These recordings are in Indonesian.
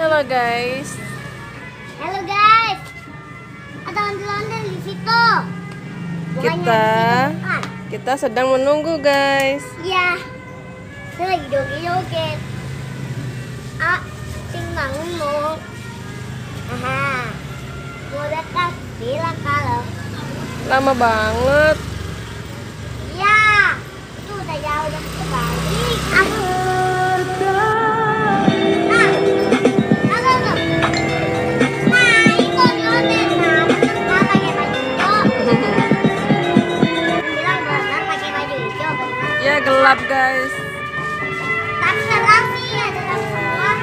Halo guys. Halo guys. Ada ondel-ondel di situ. Bukannya Kita sedang menunggu guys. Iya. Saya lagi joget-joget. Sing bangun mau. Aha. Mau dekat bilang kalau. Lama banget. Iya. Itu udah jauh udah kebalik. Ya gelap guys. Tapi sekarang sih ada semua.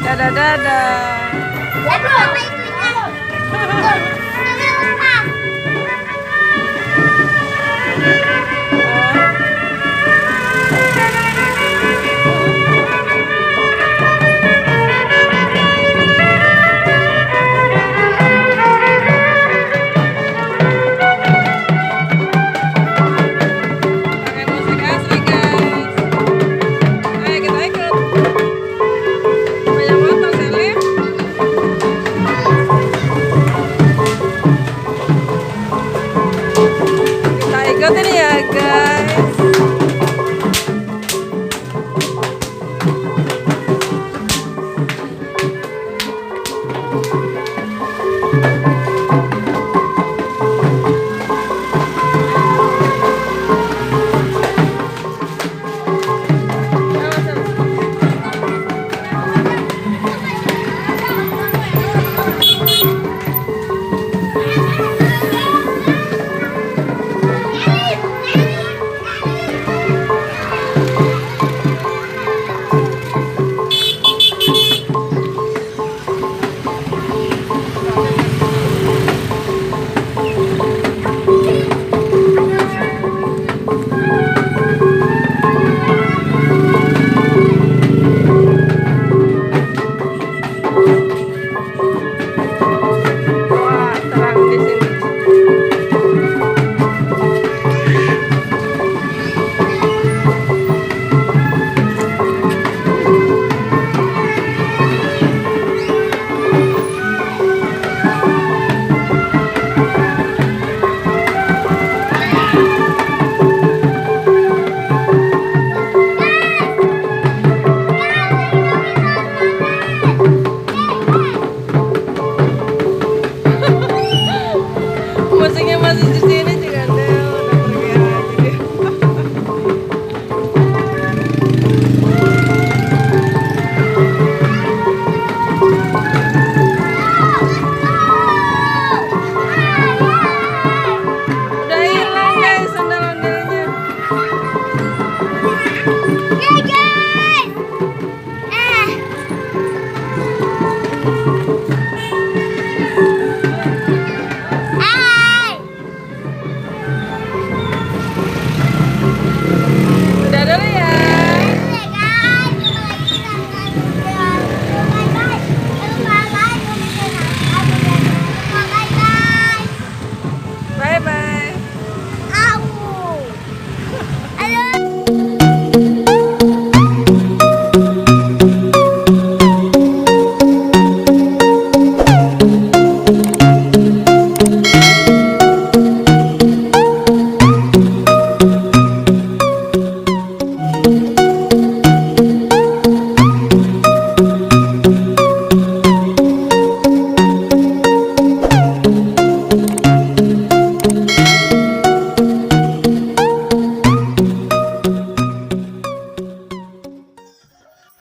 Dadah dadah. Lihat apa itu?